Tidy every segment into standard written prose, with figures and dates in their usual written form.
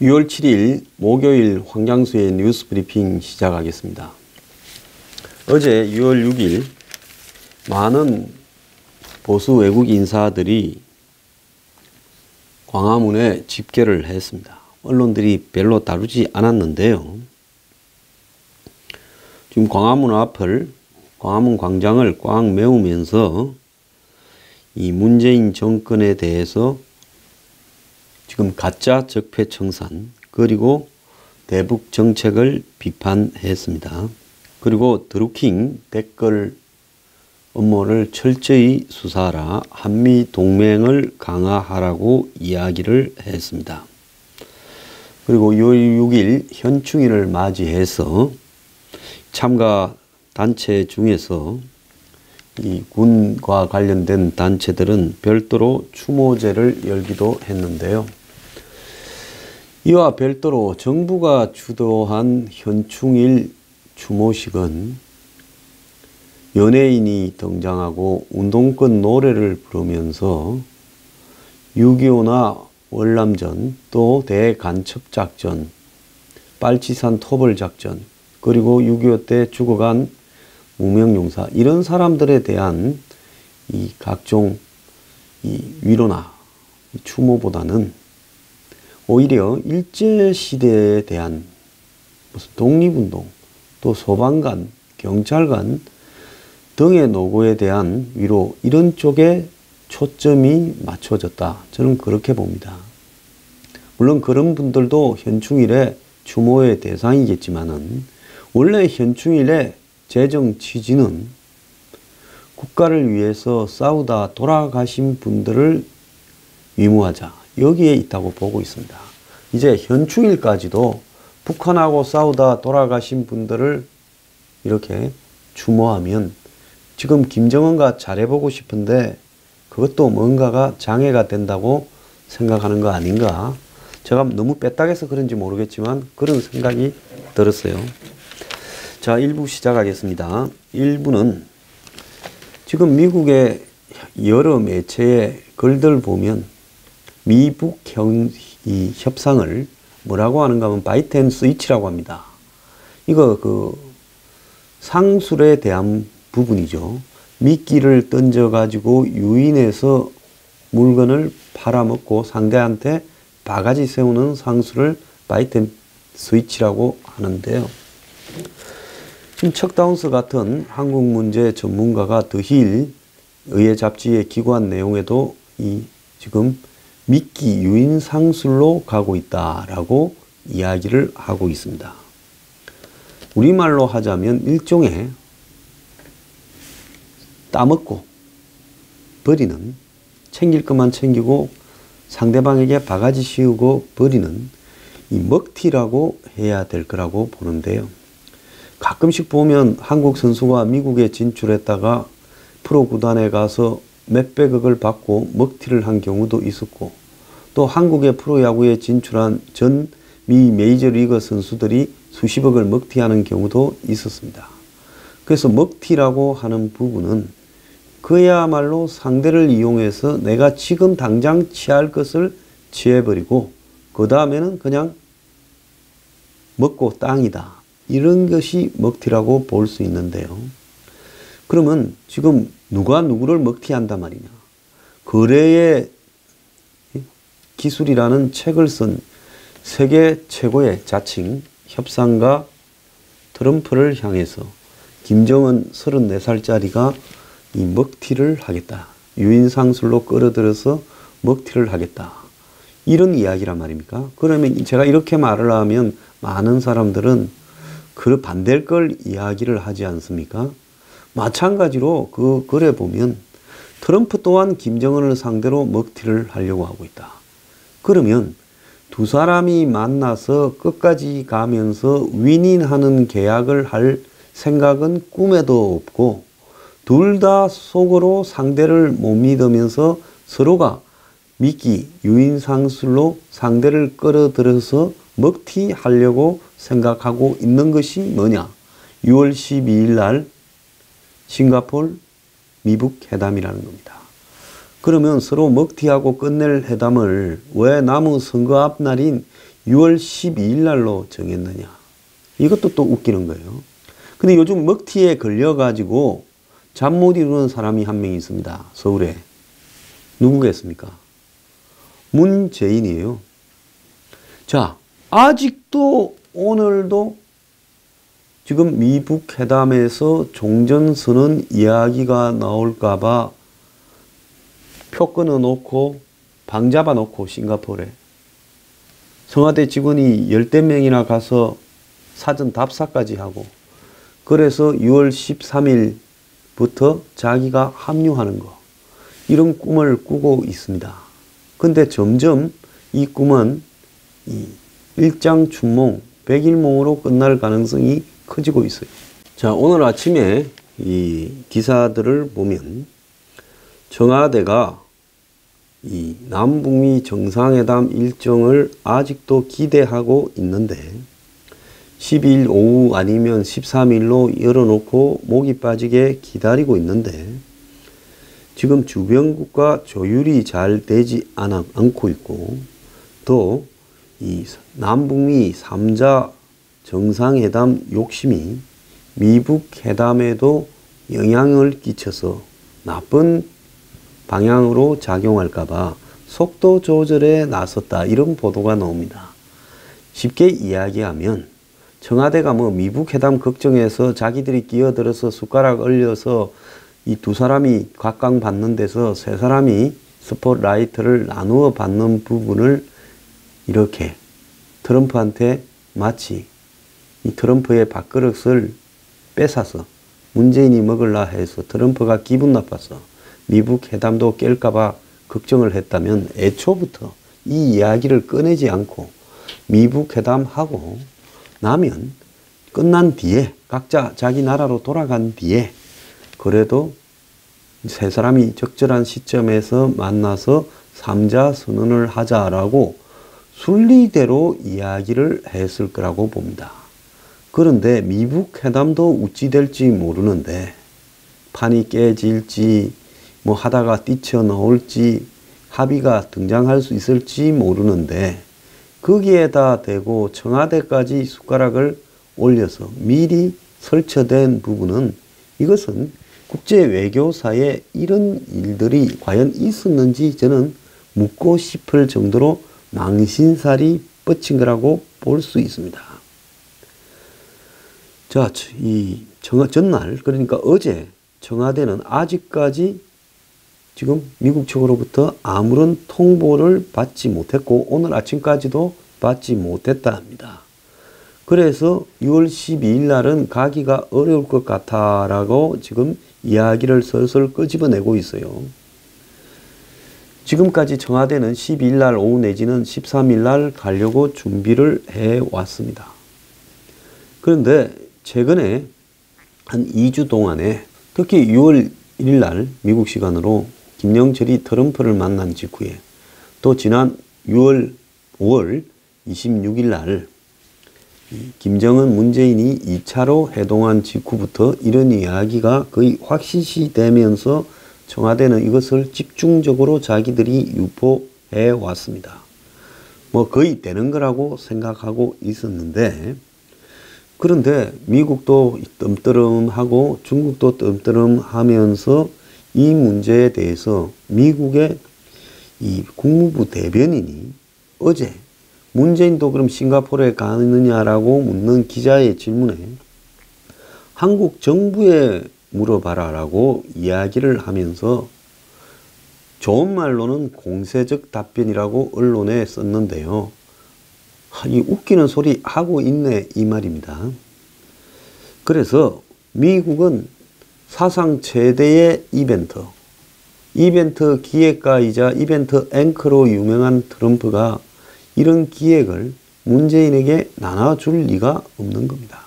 6월 7일 목요일 황장수의 뉴스 브리핑 시작하겠습니다. 어제 6월 6일 많은 보수 외국 인사들이 광화문에 집결을 했습니다. 언론들이 별로 다루지 않았는데요. 지금 광화문 광장을 꽉 메우면서 이 문재인 정권에 대해서 지금 가짜 적폐청산 그리고 대북 정책을 비판했습니다. 그리고 드루킹 댓글 업무를 철저히 수사하라, 한미 동맹을 강화하라고 이야기를 했습니다. 그리고 6월 6일 현충일을 맞이해서 참가 단체 중에서 이 군과 관련된 단체들은 별도로 추모제를 열기도 했는데요. 이와 별도로 정부가 주도한 현충일 추모식은 연예인이 등장하고 운동권 노래를 부르면서 6.25나 월남전, 또 대간첩작전, 빨치산 토벌작전, 그리고 6.25 때 죽어간 무명용사, 이런 사람들에 대한 이 각종 이 위로나 추모보다는 오히려 일제시대에 대한 무슨 독립운동, 또 소방관, 경찰관 등의 노고에 대한 위로, 이런 쪽에 초점이 맞춰졌다. 저는 그렇게 봅니다. 물론 그런 분들도 현충일에 추모의 대상이겠지만은 원래 현충일에 재정 취지는 국가를 위해서 싸우다 돌아가신 분들을 위무하자, 여기에 있다고 보고 있습니다. 이제 현충일까지도 북한하고 싸우다 돌아가신 분들을 이렇게 추모하면 지금 김정은과 잘해보고 싶은데 그것도 뭔가가 장애가 된다고 생각하는 거 아닌가. 제가 너무 빼딱해서 그런지 모르겠지만 그런 생각이 들었어요. 자, 1부 시작하겠습니다. 1부는 지금 미국의 여러 매체의 글들 보면 미북 이 협상을 뭐라고 하는가 하면 바이트 앤 스위치라고 합니다. 이거 상술에 대한 부분이죠. 미끼를 던져가지고 유인해서 물건을 팔아먹고 상대한테 바가지 세우는 상술을 바이트 앤 스위치라고 하는데요. 지금 척다운스 같은 한국 문제 전문가가 더힐 의회 잡지에 기고한 내용에도 지금 미끼 유인 상술로 가고 있다라고 이야기를 하고 있습니다. 우리말로 하자면 일종의 따먹고 버리는, 챙길 것만 챙기고 상대방에게 바가지 씌우고 버리는 이 먹튀라고 해야 될 거라고 보는데요. 가끔씩 보면 한국 선수가 미국에 진출했다가 프로 구단에 가서 몇백억을 받고 먹튀를 한 경우도 있었고, 또 한국의 프로야구에 진출한 전 미 메이저리그 선수들이 수십억을 먹튀하는 경우도 있었습니다. 그래서 먹튀라고 하는 부분은 그야말로 상대를 이용해서 내가 지금 당장 취할 것을 취해버리고 그 다음에는 그냥 먹고 땅이다, 이런 것이 먹튀라고 볼 수 있는데요. 그러면 지금 누가 누구를 먹튀한단 말이냐. 거래의 기술이라는 책을 쓴 세계 최고의 자칭 협상가 트럼프를 향해서 김정은 34살짜리가 이 먹튀를 하겠다, 유인상술로 끌어들여서 먹튀를 하겠다, 이런 이야기란 말입니까? 그러면 제가 이렇게 말을 하면 많은 사람들은 그 반대할 걸 이야기를 하지 않습니까? 마찬가지로 그 글에 보면 트럼프 또한 김정은을 상대로 먹튀를 하려고 하고 있다. 그러면 두 사람이 만나서 끝까지 가면서 윈윈하는 계약을 할 생각은 꿈에도 없고, 둘 다 속으로 상대를 못 믿으면서 서로가 미끼, 유인상술로 상대를 끌어들여서 먹튀하려고 생각하고 있는 것이 뭐냐? 6월 12일 날 싱가포르 미북 회담이라는 겁니다. 그러면 서로 먹튀하고 끝낼 회담을 왜 남은 선거 앞날인 6월 12일 날로 정했느냐. 이것도 또 웃기는 거예요. 근데 요즘 먹튀에 걸려가지고 잠 못 이루는 사람이 한 명 있습니다. 서울에. 누구겠습니까? 문재인이에요. 자, 아직도 오늘도 지금 미북 회담에서 종전선언 이야기가 나올까봐 표 끊어놓고 방 잡아놓고 싱가포르에 청와대 직원이 10대 명이나 가서 사전 답사까지 하고 그래서 6월 13일부터 자기가 합류하는 거 이런 꿈을 꾸고 있습니다. 근데 점점 이 꿈은 일장춘몽, 백일몽으로 끝날 가능성이 커지고 있어요. 자, 오늘 아침에 이 기사들을 보면 청와대가 이 남북미 정상회담 일정을 아직도 기대하고 있는데 12일 오후 아니면 13일로 열어놓고 목이 빠지게 기다리고 있는데 지금 주변국과 조율이 잘 되지 않고 있고 또 이 남북미 3자 정상회담 욕심이 미북 회담에도 영향을 끼쳐서 나쁜 방향으로 작용할까봐 속도 조절에 나섰다 이런 보도가 나옵니다. 쉽게 이야기하면 청와대가 뭐 미북 회담 걱정해서 자기들이 끼어들어서 숟가락 얼려서 이 두 사람이 각광받는 데서 세 사람이 스포트라이트를 나누어 받는 부분을 이렇게 트럼프한테 마치 이 트럼프의 밥그릇을 뺏어서 문재인이 먹으려 해서 트럼프가 기분 나빠서 미북 회담도 깰까봐 걱정을 했다면 애초부터 이 이야기를 꺼내지 않고 미북 회담하고 나면 끝난 뒤에 각자 자기 나라로 돌아간 뒤에 그래도 세 사람이 적절한 시점에서 만나서 3자 선언을 하자라고 순리대로 이야기를 했을 거라고 봅니다. 그런데 미북 회담도 어찌 될지 모르는데 판이 깨질지 뭐 하다가 뛰쳐나올지 합의가 등장할 수 있을지 모르는데 거기에다 대고 청와대까지 숟가락을 올려서 미리 설치된 부분은 이것은 국제 외교사에 이런 일들이 과연 있었는지 저는 묻고 싶을 정도로 망신살이 뻗친 거라고 볼 수 있습니다. 자, 이 전날 그러니까 어제 청와대는 아직까지 지금 미국 측으로부터 아무런 통보를 받지 못했고 오늘 아침까지도 받지 못했다 합니다. 그래서 6월 12일 날은 가기가 어려울 것 같아라고 지금 이야기를 슬슬 끄집어내고 있어요. 지금까지 청와대는 12일 날 오후 내지는 13일 날 가려고 준비를 해왔습니다. 그런데 최근에 한 2주 동안에 특히 6월 1일 날 미국 시간으로 김영철이 트럼프를 만난 직후에 또 지난 5월 26일 날 김정은 문재인이 2차로 회동한 직후부터 이런 이야기가 거의 확실시 되면서 청와대는 이것을 집중적으로 자기들이 유포해 왔습니다. 뭐 거의 되는 거라고 생각하고 있었는데 그런데 미국도 뜸뜨름하고 중국도 뜸뜨름하면서 이 문제에 대해서 미국의 이 국무부 대변인이 어제 문재인도 그럼 싱가포르에 가느냐라고 묻는 기자의 질문에 한국 정부에 물어봐라라고 이야기를 하면서 좋은 말로는 공세적 답변이라고 언론에 썼는데요. 이 웃기는 소리 하고 있네 이 말입니다. 그래서 미국은 사상 최대의 이벤트 기획가이자 이벤트 앵커로 유명한 트럼프가 이런 기획을 문재인에게 나눠줄 리가 없는 겁니다.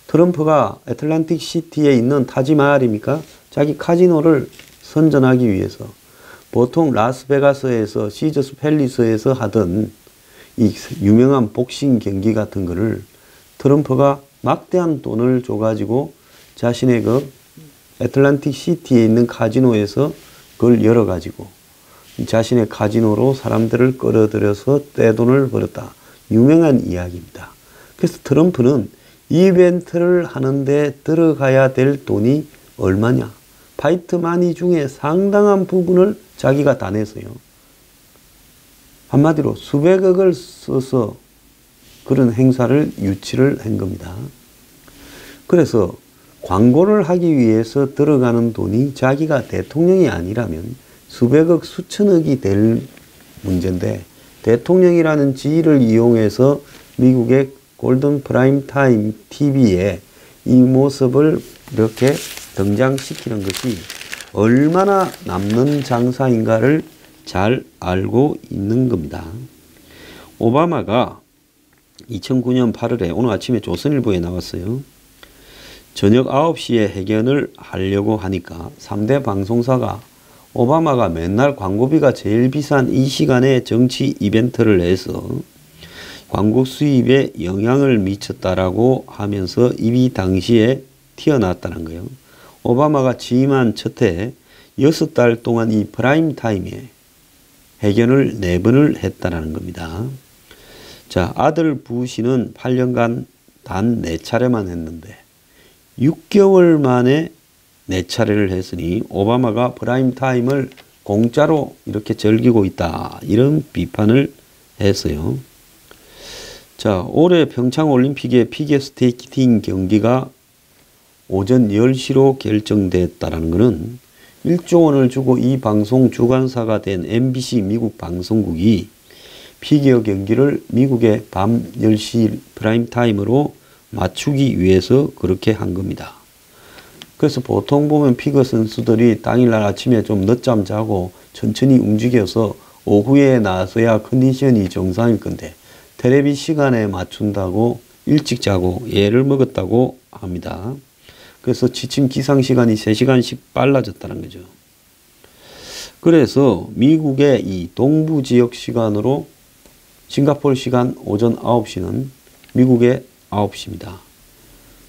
트럼프가 애틀랜틱 시티에 있는 타지마할입니까? 자기 카지노를 선전하기 위해서 보통 라스베가스에서 시저스 팰리스에서 하던 이 유명한 복싱 경기 같은 거를 트럼프가 막대한 돈을 줘가지고 자신의 그 애틀랜틱 시티에 있는 카지노에서 그걸 열어가지고 자신의 카지노로 사람들을 끌어들여서 떼돈을 벌었다. 유명한 이야기입니다. 그래서 트럼프는 이벤트를 하는데 들어가야 될 돈이 얼마냐? 파이트 마니 중에 상당한 부분을 자기가 다 내서요. 한마디로 수백억을 써서 그런 행사를 유치를 한 겁니다. 그래서 광고를 하기 위해서 들어가는 돈이 자기가 대통령이 아니라면 수백억, 수천억이 될 문제인데, 대통령이라는 지위를 이용해서 미국의 골든 프라임 타임 TV에 이 모습을 이렇게 등장시키는 것이 얼마나 남는 장사인가를 잘 알고 있는 겁니다. 오바마가 2009년 8월에 오늘 아침에 조선일보에 나왔어요. 저녁 9시에 회견을 하려고 하니까 3대 방송사가 오바마가 맨날 광고비가 제일 비싼 이 시간에 정치 이벤트를 해서 광고 수입에 영향을 미쳤다라고 하면서 입이 당시에 튀어나왔다는 거예요. 오바마가 취임한 첫 해 6달 동안 이 프라임 타임에 회견을 4번을 했다는 겁니다. 자, 아들 부시는 8년간 단 4차례만 했는데 6개월 만에 4차례를 했으니 오바마가 프라임 타임을 공짜로 이렇게 즐기고 있다, 이런 비판을 했어요. 자, 올해 평창 올림픽의 피겨스케이팅 경기가 오전 10시로 결정됐다는 것은 1조 원을 주고 이 방송 주관사가 된 MBC 미국 방송국이 피겨 경기를 미국의 밤 10시 프라임 타임으로 맞추기 위해서 그렇게 한 겁니다. 그래서 보통 보면 피겨 선수들이 당일날 아침에 좀 늦잠 자고 천천히 움직여서 오후에 나서야 컨디션이 정상일 건데, 텔레비 시간에 맞춘다고 일찍 자고 애를 먹었다고 합니다. 그래서 지침 기상 시간이 3시간씩 빨라졌다는 거죠. 그래서 미국의 이 동부 지역 시간으로 싱가포르 시간 오전 9시는 미국의 9시입니다.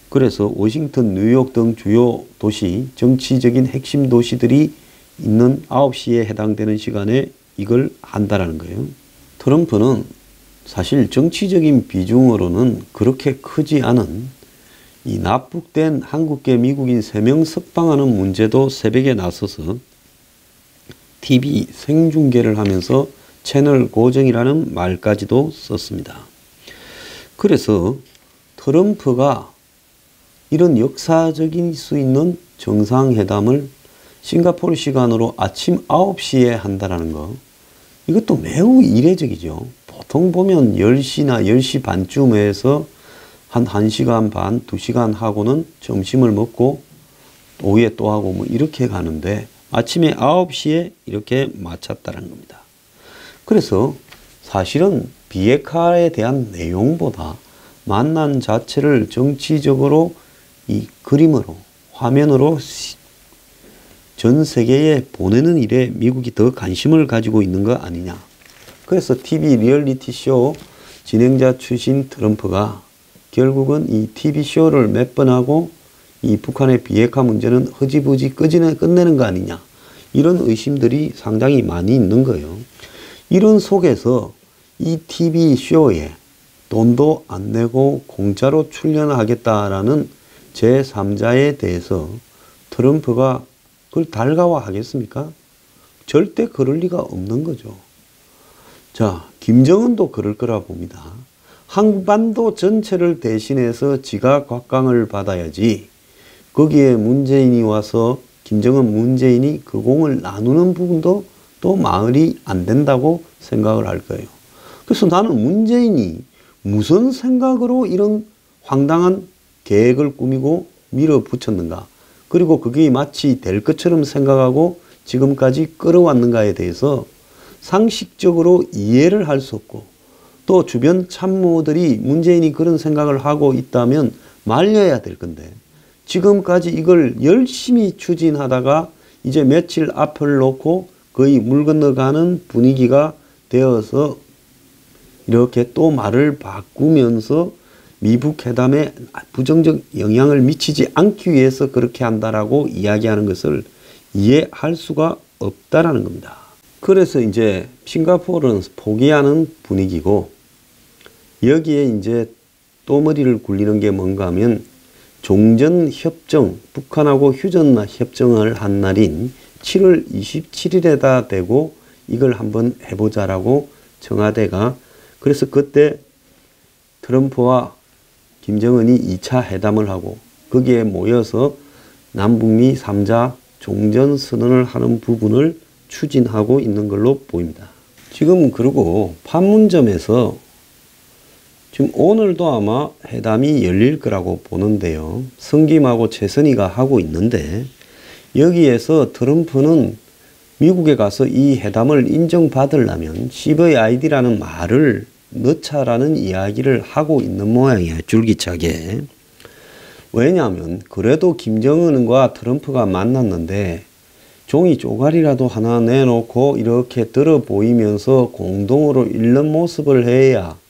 그래서 워싱턴, 뉴욕 등 주요 도시, 정치적인 핵심 도시들이 있는 9시에 해당되는 시간에 이걸 한다라는 거예요. 트럼프는 사실 정치적인 비중으로는 그렇게 크지 않은 이 납북된 한국계 미국인 3명 석방하는 문제도 새벽에 나서서 TV 생중계를 하면서 채널 고정이라는 말까지도 썼습니다. 그래서 트럼프가 이런 역사적일 수 있는 정상회담을 싱가포르 시간으로 아침 9시에 한다는 거, 이것도 매우 이례적이죠. 보통 보면 10시나 10시 반쯤에서 한 1시간 반, 2시간 하고는 점심을 먹고 오후에 또 하고 뭐 이렇게 가는데 아침에 9시에 이렇게 맞췄다는 겁니다. 그래서 사실은 비핵화에 대한 내용보다 만난 자체를 정치적으로 이 그림으로, 화면으로 전 세계에 보내는 일에 미국이 더 관심을 가지고 있는 거 아니냐. 그래서 TV 리얼리티 쇼 진행자 출신 트럼프가 결국은 이 TV쇼를 몇 번 하고 이 북한의 비핵화 문제는 흐지부지 끝내는 거 아니냐, 이런 의심들이 상당히 많이 있는 거예요. 이런 속에서 이 TV쇼에 돈도 안 내고 공짜로 출연하겠다라는 제3자에 대해서 트럼프가 그걸 달가워하겠습니까? 절대 그럴 리가 없는 거죠. 자, 김정은도 그럴 거라 봅니다. 한반도 전체를 대신해서 지가 곽강을 받아야지 거기에 문재인이 와서 김정은 문재인이 그 공을 나누는 부분도 또 말이 안 된다고 생각을 할 거예요. 그래서 나는 문재인이 무슨 생각으로 이런 황당한 계획을 꾸미고 밀어붙였는가, 그리고 그게 마치 될 것처럼 생각하고 지금까지 끌어왔는가에 대해서 상식적으로 이해를 할 수 없고, 또 주변 참모들이 문재인이 그런 생각을 하고 있다면 말려야 될 건데, 지금까지 이걸 열심히 추진하다가 이제 며칠 앞을 놓고 거의 물 건너가는 분위기가 되어서 이렇게 또 말을 바꾸면서 미북 회담에 부정적 영향을 미치지 않기 위해서 그렇게 한다라고 이야기하는 것을 이해할 수가 없다라는 겁니다. 그래서 이제 싱가포르는 포기하는 분위기고, 여기에 이제 또 머리를 굴리는 게 뭔가 하면 종전협정, 북한하고 휴전협정을 한 날인 7월 27일에다 대고 이걸 한번 해보자라고 청와대가, 그래서 그때 트럼프와 김정은이 2차 회담을 하고 거기에 모여서 남북미 3자 종전선언을 하는 부분을 추진하고 있는 걸로 보입니다. 지금 그리고 판문점에서 지금 오늘도 아마 회담이 열릴 거라고 보는데요. 성김하고 최선희가 하고 있는데 여기에서 트럼프는 미국에 가서 이 회담을 인정받으려면 CVID라는 말을 넣자라는 이야기를 하고 있는 모양이에요. 줄기차게. 왜냐하면 그래도 김정은과 트럼프가 만났는데 종이 쪼가리라도 하나 내놓고 이렇게 들어 보이면서 공동으로 읽는 모습을 해야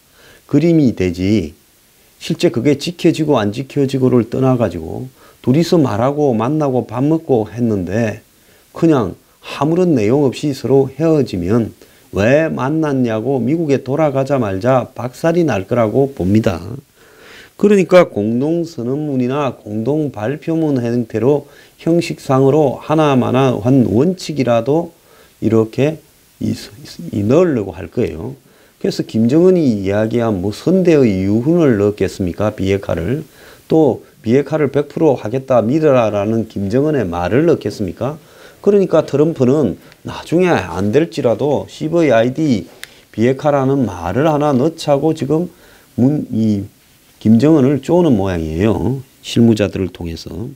그림이 되지, 실제 그게 지켜지고 안 지켜지고를 떠나가지고 둘이서 말하고 만나고 밥 먹고 했는데 그냥 아무런 내용 없이 서로 헤어지면 왜 만났냐고 미국에 돌아가자 말자 박살이 날 거라고 봅니다. 그러니까 공동선언문이나 공동발표문 형태로 형식상으로 하나만한 원칙이라도 이렇게 넣으려고 할 거예요. 그래서 김정은이 이야기한 뭐 선대의 유훈을 넣겠습니까? 비핵화를. 또 비핵화를 100% 하겠다 믿으라라는 김정은의 말을 넣겠습니까? 그러니까 트럼프는 나중에 안 될지라도 CVID 비핵화라는 말을 하나 넣자고 지금 김정은을 쪼는 모양이에요. 실무자들을 통해서.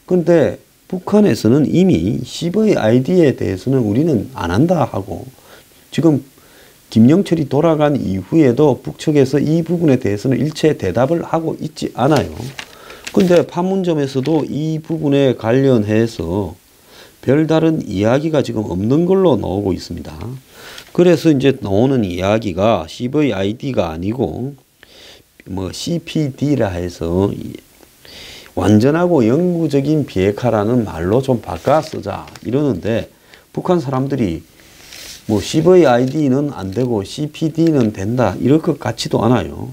그런데 북한에서는 이미 CVID에 대해서는 우리는 안 한다 하고, 지금 김영철이 돌아간 이후에도 북측에서 이 부분에 대해서는 일체 대답을 하고 있지 않아요. 근데 판문점에서도 이 부분에 관련해서 별다른 이야기가 지금 없는 걸로 나오고 있습니다. 그래서 이제 나오는 이야기가 CVID가 아니고 뭐 CPD라 해서 완전하고 영구적인 비핵화라는 말로 좀 바꿔 쓰자 이러는데, 북한 사람들이 뭐 CVID는 안 되고 CPD는 된다 이럴 것 같지도 않아요.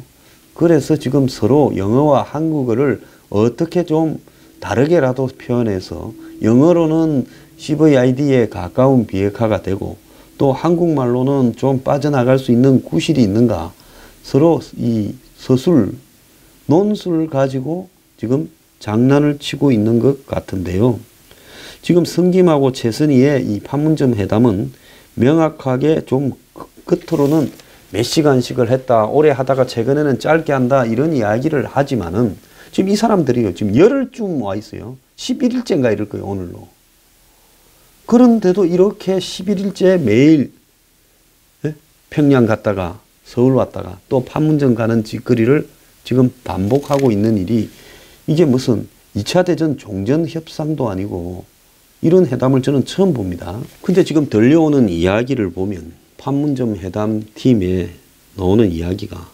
그래서 지금 서로 영어와 한국어를 어떻게 좀 다르게라도 표현해서 영어로는 CVID에 가까운 비핵화가 되고 또 한국말로는 좀 빠져나갈 수 있는 구실이 있는가, 서로 이 논술 가지고 지금 장난을 치고 있는 것 같은데요. 지금 성김하고 최선희의 이 판문점 회담은 명확하게 좀 끝으로는 몇 시간씩을 했다, 오래 하다가 최근에는 짧게 한다 이런 이야기를 하지만은 지금 이 사람들이요, 지금 열흘쯤 와 있어요. 11일째인가 이럴 거예요, 오늘로. 그런데도 이렇게 11일째 매일 평양 갔다가 서울 왔다가 또 판문점 가는 짓거리를 지금 반복하고 있는 일이, 이게 무슨 2차 대전 종전협상도 아니고 이런 회담을 저는 처음 봅니다. 근데 지금 들려오는 이야기를 보면 판문점 회담팀에 나오는 이야기가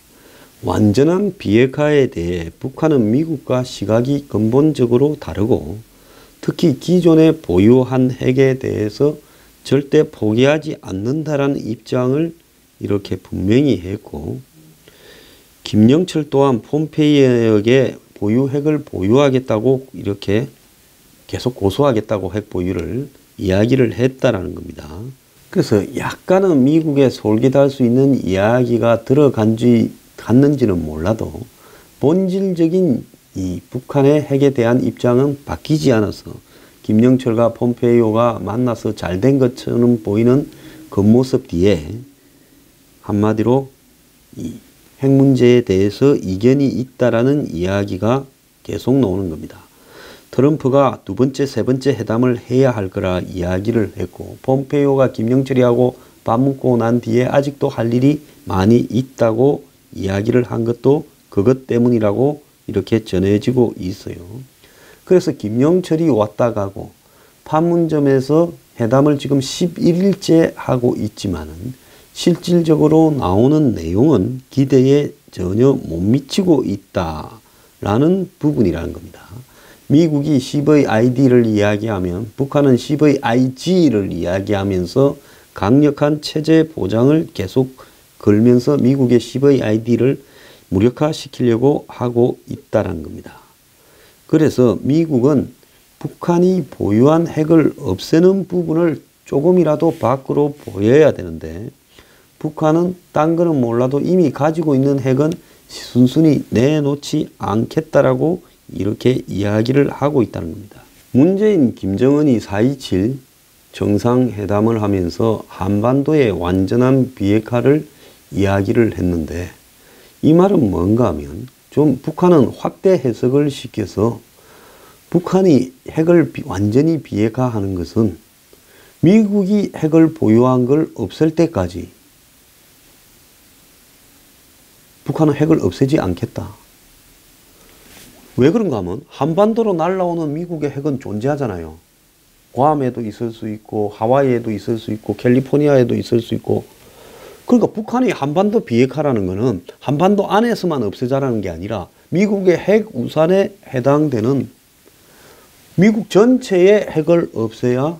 완전한 비핵화에 대해 북한은 미국과 시각이 근본적으로 다르고 특히 기존에 보유한 핵에 대해서 절대 포기하지 않는다라는 입장을 이렇게 분명히 했고, 김영철 또한 폼페이오에게 보유 핵을 보유하겠다고 이렇게 계속 고수하겠다고 핵 보유를 이야기를 했다라는 겁니다. 그래서 약간은 미국에 솔깃할 수 있는 이야기가 갔는지는 몰라도 본질적인 이 북한의 핵에 대한 입장은 바뀌지 않아서 김영철과 폼페이오가 만나서 잘 된 것처럼 보이는 겉모습 뒤에 한마디로 이 핵 문제에 대해서 이견이 있다라는 이야기가 계속 나오는 겁니다. 트럼프가 두 번째, 세 번째 회담을 해야 할 거라 이야기를 했고, 폼페이오가 김영철이하고 밥 먹고 난 뒤에 아직도 할 일이 많이 있다고 이야기를 한 것도 그것 때문이라고 이렇게 전해지고 있어요. 그래서 김영철이 왔다 가고 판문점에서 회담을 지금 11일째 하고 있지만은 실질적으로 나오는 내용은 기대에 전혀 못 미치고 있다라는 부분이라는 겁니다. 미국이 CVID를 이야기하면 북한은 CVIG를 이야기하면서 강력한 체제 보장을 계속 걸면서 미국의 CVID를 무력화시키려고 하고 있다는 겁니다. 그래서 미국은 북한이 보유한 핵을 없애는 부분을 조금이라도 밖으로 보여야 되는데 북한은 딴 거는 몰라도 이미 가지고 있는 핵은 순순히 내놓지 않겠다라고 이렇게 이야기를 하고 있다는 겁니다. 문재인, 김정은이 4.27 정상회담을 하면서 한반도의 완전한 비핵화를 이야기를 했는데 이 말은 뭔가 하면 좀 북한은 확대 해석을 시켜서 북한이 핵을 완전히 비핵화하는 것은 미국이 핵을 보유한 걸 없앨 때까지 북한은 핵을 없애지 않겠다. 왜 그런가 하면 한반도로 날아오는 미국의 핵은 존재하잖아요. 괌에도 있을 수 있고 하와이에도 있을 수 있고 캘리포니아에도 있을 수 있고 그러니까 북한이 한반도 비핵화라는 것은 한반도 안에서만 없애자라는 게 아니라 미국의 핵 우산에 해당되는 미국 전체의 핵을 없애야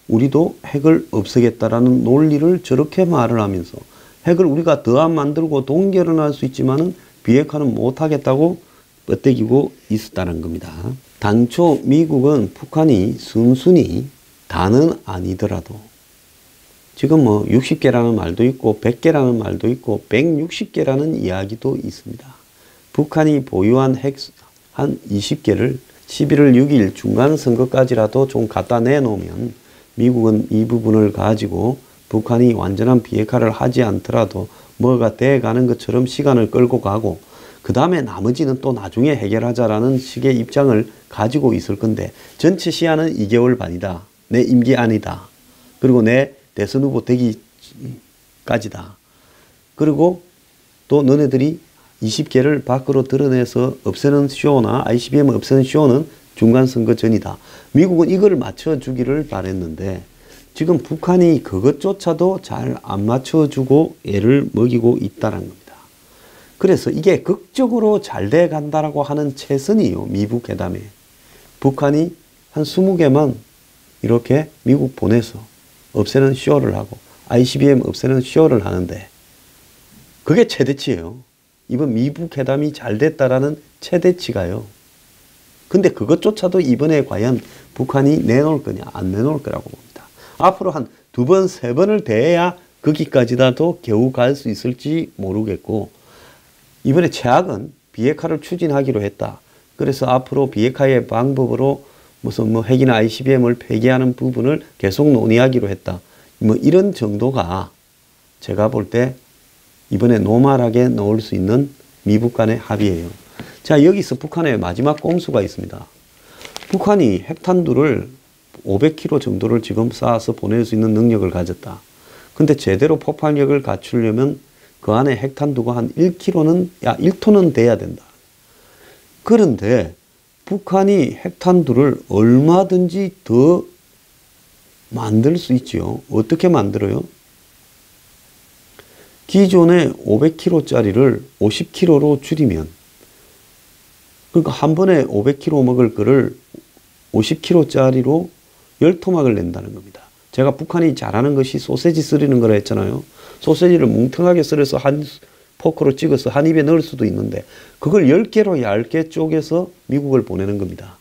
우리도 핵을 없애겠다라는 논리를 저렇게 말을 하면서 핵을 우리가 더 안 만들고 동결은 할 수 있지만은 비핵화는 못하겠다고 뻗대기고 있었다는 겁니다. 당초 미국은 북한이 순순히 다는 아니더라도 지금 뭐 60개라는 말도 있고 100개라는 말도 있고 160개라는 이야기도 있습니다. 북한이 보유한 핵 한 20개를 11월 6일 중간선거까지라도 좀 갖다 내놓으면 미국은 이 부분을 가지고 북한이 완전한 비핵화를 하지 않더라도 뭐가 돼가는 것처럼 시간을 끌고 가고 그 다음에 나머지는 또 나중에 해결하자라는 식의 입장을 가지고 있을 건데 전체 시한은 2개월 반이다. 내 임기 안이다. 그리고 내 대선 후보 되기까지다. 그리고 또 너네들이 20개를 밖으로 드러내서 없애는 쇼나 ICBM 없애는 쇼는 중간선거 전이다. 미국은 이걸 맞춰주기를 바랬는데 지금 북한이 그것조차도 잘 안 맞춰주고 애를 먹이고 있다는 겁니다. 그래서 이게 극적으로 잘 돼 간다라고 하는 최선이요. 미북 회담에. 북한이 한 20개만 이렇게 미국 보내서 없애는 쇼를 하고 ICBM 없애는 쇼를 하는데 그게 최대치예요. 이번 미북 회담이 잘 됐다라는 최대치가요. 근데 그것조차도 이번에 과연 북한이 내놓을 거냐 안 내놓을 거라고 봅니다. 앞으로 한 2번, 3번을 대해야 거기까지라도 겨우 갈 수 있을지 모르겠고 이번에 최악은 비핵화를 추진하기로 했다. 그래서 앞으로 비핵화의 방법으로 무슨 뭐 핵이나 ICBM을 폐기하는 부분을 계속 논의하기로 했다. 뭐 이런 정도가 제가 볼 때 이번에 노멀하게 넣을 수 있는 미북 간의 합의예요. 자, 여기서 북한의 마지막 꼼수가 있습니다. 북한이 핵탄두를 500km 정도를 지금 쌓아서 보낼 수 있는 능력을 가졌다. 근데 제대로 폭발력을 갖추려면 그 안에 핵탄두가 한 1kg는, 1톤은 돼야 된다. 그런데 북한이 핵탄두를 얼마든지 더 만들 수 있지요. 어떻게 만들어요? 기존의 500kg짜리를 50kg로 줄이면 그러니까 한 번에 500kg 먹을 거를 50kg짜리로 10토막을 낸다는 겁니다. 제가 북한이 잘하는 것이 소세지 썰이는 거라 했잖아요. 소세지를 뭉텅하게 썰어서 한 포크로 찍어서 한 입에 넣을 수도 있는데 그걸 10개로 얇게 쪼개서 미국을 보내는 겁니다.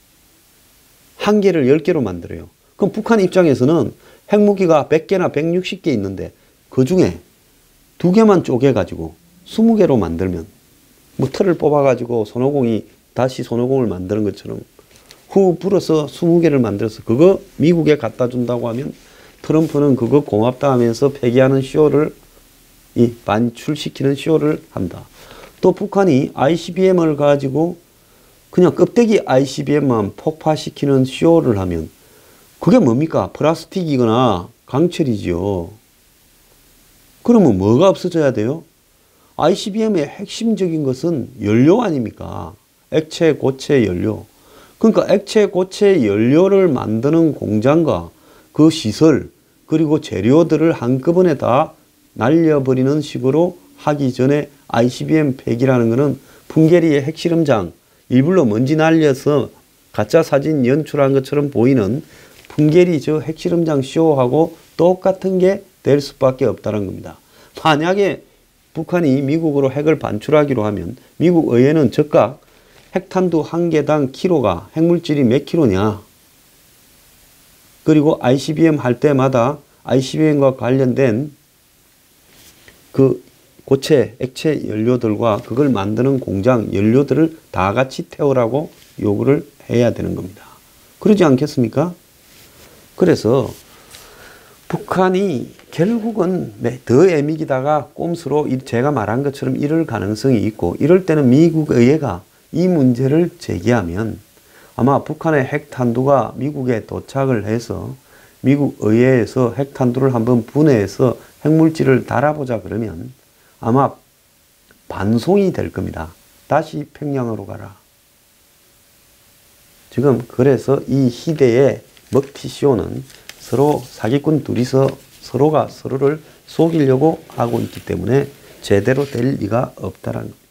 한 개를 10개로 만들어요. 그럼 북한 입장에서는 핵무기가 100개나 160개 있는데 그 중에 2개만 쪼개가지고 20개로 만들면 뭐 틀을 뽑아가지고 손오공이 다시 손오공을 만드는 것처럼 후 불어서 20개를 만들어서 그거 미국에 갖다 준다고 하면 트럼프는 그거 고맙다 하면서 폐기하는 쇼를 반출시키는 쇼를 한다. 또 북한이 ICBM을 가지고 그냥 껍데기 ICBM만 폭파시키는 쇼를 하면 그게 뭡니까? 플라스틱이거나 강철이지요. 그러면 뭐가 없어져야 돼요? ICBM의 핵심적인 것은 연료 아닙니까? 액체, 고체, 연료. 그러니까 액체, 고체, 연료를 만드는 공장과 그 시설 그리고 재료들을 한꺼번에 다 날려버리는 식으로 하기 전에 ICBM 폐기라는 것은 풍계리의 핵실험장 일부러 먼지 날려서 가짜 사진 연출한 것처럼 보이는 풍계리 저 핵실험장 쇼하고 똑같은 게 될 수밖에 없다는 겁니다. 만약에 북한이 미국으로 핵을 반출하기로 하면 미국 의회는 즉각 핵탄두 한 개당 키로가 핵물질이 몇 킬로냐. 그리고 ICBM 할 때마다 ICBM과 관련된 그 고체, 액체 연료들과 그걸 만드는 공장 연료들을 다 같이 태우라고 요구를 해야 되는 겁니다. 그러지 않겠습니까? 그래서 북한이 결국은 더 애미기다가 꼼수로 제가 말한 것처럼 이럴 가능성이 있고, 이럴 때는 미국 의회가 이 문제를 제기하면 아마 북한의 핵탄두가 미국에 도착을 해서 미국 의회에서 핵탄두를 한번 분해해서 핵물질을 달아보자 그러면 아마 반송이 될 겁니다. 다시 평양으로 가라. 지금 그래서 이 희대의 먹튀쇼는 서로 사기꾼 둘이서 서로가 서로를 속이려고 하고 있기 때문에 제대로 될 리가 없다라는 겁니다.